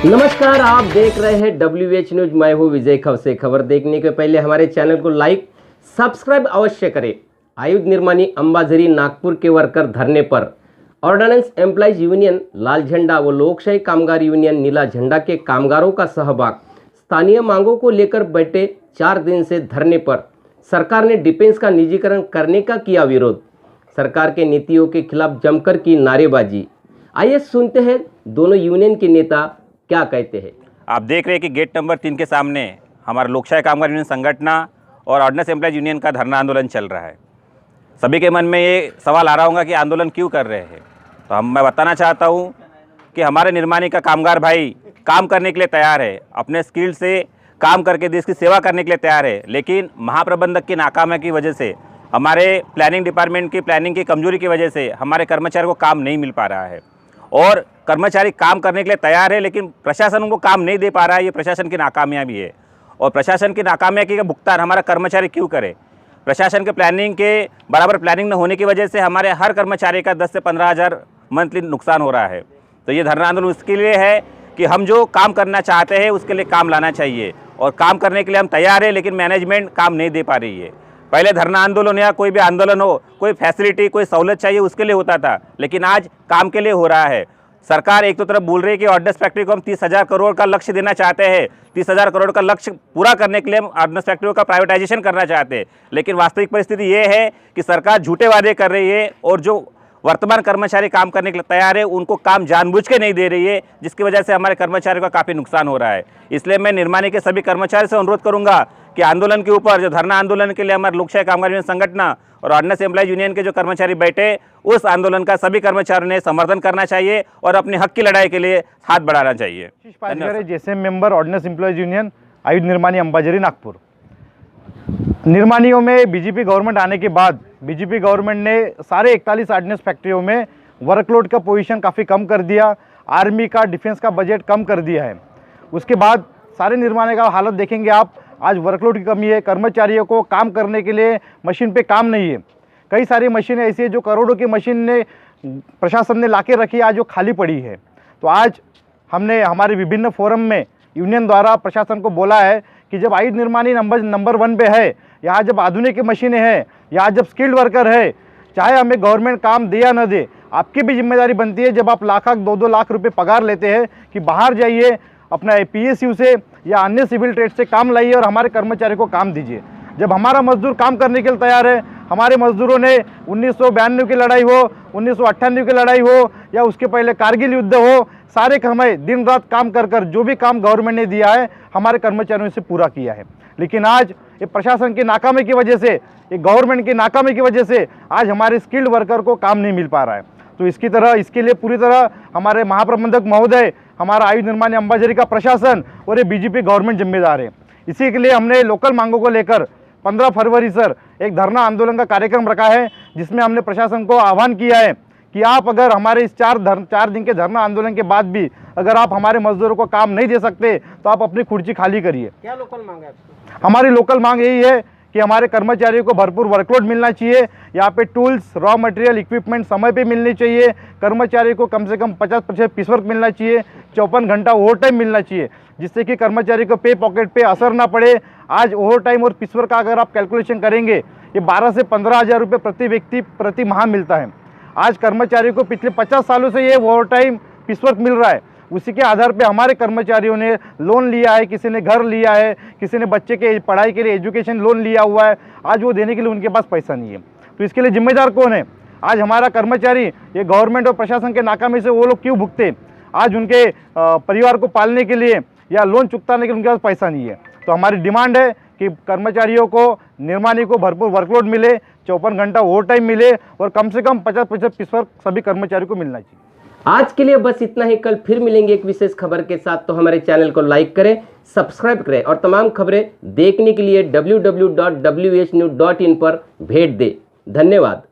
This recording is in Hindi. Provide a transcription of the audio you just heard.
नमस्कार, आप देख रहे हैं WH न्यूज। मैं हूं विजय खवसे। खबर देखने के पहले हमारे चैनल को लाइक सब्सक्राइब अवश्य करें। आयुध निर्माणी अंबाझरी नागपुर के वर्कर धरने पर। ऑर्डिनेंस एम्प्लॉइज यूनियन लाल झंडा व लोकशाही कामगार यूनियन नीला झंडा के कामगारों का सहभाग। स्थानीय मांगों को लेकर बैठे 4 दिन से धरने पर। सरकार ने डिफेंस का निजीकरण करने का किया विरोध। सरकार के नीतियों के खिलाफ जमकर की नारेबाजी। आइए सुनते हैं दोनों यूनियन के नेता क्या कहते हैं। आप देख रहे हैं कि गेट नंबर 3 के सामने हमारा लोकशाही कामगार यूनियन संगठन और ऑर्डिनेंस एम्प्लॉइज यूनियन का धरना आंदोलन चल रहा है। सभी के मन में ये सवाल आ रहा होगा कि आंदोलन क्यों कर रहे हैं। तो मैं बताना चाहता हूँ कि हमारे निर्माणी का कामगार भाई काम करने के लिए तैयार है, अपने स्किल से काम करके देश की सेवा करने के लिए तैयार है, लेकिन महाप्रबंधक की नाकामी की वजह से, हमारे प्लानिंग डिपार्टमेंट की प्लानिंग की कमजोरी की वजह से हमारे कर्मचारियों को काम नहीं मिल पा रहा है। और कर्मचारी काम करने के लिए तैयार है, लेकिन प्रशासन उनको काम नहीं दे पा रहा है। ये प्रशासन की नाकामयाबी है। और प्रशासन की नाकामयाबी का भुगतान हमारा कर्मचारी क्यों करे। प्रशासन के प्लानिंग के बराबर प्लानिंग न होने की वजह से हमारे हर कर्मचारी का 10 से 15 हज़ार मंथली नुकसान हो रहा है। तो ये धरना आंदोलन उसके लिए है कि हम जो काम करना चाहते हैं उसके लिए काम लाना चाहिए, और काम करने के लिए हम तैयार है, लेकिन मैनेजमेंट काम नहीं दे पा रही है। पहले धरना आंदोलन या कोई भी आंदोलन हो, कोई फैसिलिटी कोई सहूलत चाहिए उसके लिए होता था, लेकिन आज काम के लिए हो रहा है। सरकार एक तो तरफ बोल रही है कि ऑर्डिनेंस फैक्ट्री को हम 30,000 करोड़ का लक्ष्य देना चाहते हैं, 30,000 करोड़ का लक्ष्य पूरा करने के लिए हम ऑर्डिनेंस फैक्ट्रियों का प्राइवेटाइजेशन करना चाहते हैं। लेकिन वास्तविक परिस्थिति ये है कि सरकार झूठे वादे कर रही है, और जो वर्तमान कर्मचारी काम करने के लिए तैयार है उनको काम जानबूझ के नहीं दे रही है, जिसकी वजह से हमारे कर्मचारियों का काफ़ी नुकसान हो रहा है। इसलिए मैं निर्माणी के सभी कर्मचारी से अनुरोध करूंगा कि आंदोलन के ऊपर, जो धरना आंदोलन के लिए हमारे लोकशाही कामगार यूनियन संगठन और ऑर्डिनेंस एम्प्लॉइज यूनियन के जो कर्मचारी बैठे, उस आंदोलन का सभी कर्मचारियों ने समर्थन करना चाहिए और अपने हक की लड़ाई के लिए हाथ बढ़ाना चाहिए। जैसे मेंबर ऑर्डिनेंस एम्प्लॉइज यूनियन आयुध निर्माणी अंबाझरी नागपुर। निर्माणियों में बीजेपी गवर्नमेंट आने के बाद बीजेपी गवर्नमेंट ने सारे 41 ऑर्डिनेंस फैक्ट्रियों में वर्कलोड का पोजीशन काफ़ी कम कर दिया। आर्मी का डिफेंस का बजट कम कर दिया है। उसके बाद सारे निर्माण का हालत देखेंगे आप। आज वर्कलोड की कमी है, कर्मचारियों को काम करने के लिए मशीन पे काम नहीं है। कई सारी मशीनें ऐसी है जो करोड़ों की मशीन ने प्रशासन ने लाके रखी है, आज जो खाली पड़ी है। तो आज हमने हमारे विभिन्न फोरम में यूनियन द्वारा प्रशासन को बोला है कि जब आयुध निर्माणी नंबर 1 पे है, यहाँ जब आधुनिक मशीनें हैं, यहाँ जब स्किल्ड वर्कर है, चाहे हमें गवर्नमेंट काम दे या न दे, आपकी भी जिम्मेदारी बनती है। जब आप लाख 2-2 लाख रुपए पगार लेते हैं कि बाहर जाइए अपना PSU से या अन्य सिविल ट्रेड से काम लाइए और हमारे कर्मचारी को काम दीजिए। जब हमारा मजदूर काम करने के लिए तैयार है, हमारे मजदूरों ने 1992 की लड़ाई हो, 1998 की लड़ाई हो, या उसके पहले कारगिल युद्ध हो, सारे समय दिन रात काम कर जो भी काम गवर्नमेंट ने दिया है हमारे कर्मचारियों से पूरा किया है। लेकिन आज ये प्रशासन की नाकामी की वजह से, ये गवर्नमेंट की नाकामी की वजह से आज हमारे स्किल्ड वर्कर को काम नहीं मिल पा रहा है। तो इसके लिए पूरी तरह हमारे महाप्रबंधक महोदय, हमारा आयुध निर्माणी अंबाझरी का प्रशासन और ये बीजेपी गवर्नमेंट जिम्मेदार है। इसी के लिए हमने लोकल मांगों को लेकर 15 फरवरी सर एक धरना आंदोलन का कार्यक्रम रखा है, जिसमें हमने प्रशासन को आह्वान किया है कि आप अगर हमारे इस 4 दिन के धरना आंदोलन के बाद भी अगर आप हमारे मजदूरों को काम नहीं दे सकते तो आप अपनी कुर्सी खाली करिए। क्या लोकल मांग है? हमारी लोकल मांग यही है कि हमारे कर्मचारियों को भरपूर वर्कलोड मिलना चाहिए। यहाँ पे टूल्स, रॉ मटेरियल, इक्विपमेंट समय पे मिलनी चाहिए। कर्मचारी को कम से कम 50% पीस वर्क मिलना चाहिए। 54 घंटा ओवर टाइम मिलना चाहिए, जिससे कि कर्मचारी को पे पॉकेट पे असर ना पड़े। आज ओवर टाइम और पीस वर्क का अगर आप कैलकुलेशन करेंगे, ये 12 से 15 हज़ार रुपये प्रति व्यक्ति प्रति माह मिलता है। आज कर्मचारी को पिछले 50 सालों से ये ओवर टाइम पीस वर्क मिल रहा है। उसी के आधार पे हमारे कर्मचारियों ने लोन लिया है, किसी ने घर लिया है, किसी ने बच्चे के पढ़ाई के लिए एजुकेशन लोन लिया हुआ है। आज वो देने के लिए उनके पास पैसा नहीं है। तो इसके लिए जिम्मेदार कौन है? आज हमारा कर्मचारी ये गवर्नमेंट और प्रशासन के नाकामी से वो लोग क्यों भुगते? आज उनके परिवार को पालने के लिए या लोन चुकाने के लिए उनके पास पैसा नहीं है। तो हमारी डिमांड है कि कर्मचारियों को, निर्माणी को भरपूर वर्कलोड मिले, 54 घंटा ओवर टाइम मिले और कम से कम 50% पीस वर्क सभी कर्मचारियों को मिलना चाहिए। आज के लिए बस इतना ही। कल फिर मिलेंगे एक विशेष खबर के साथ। तो हमारे चैनल को लाइक करें, सब्सक्राइब करें और तमाम खबरें देखने के लिए www.whnews.in पर भेंट दें। धन्यवाद।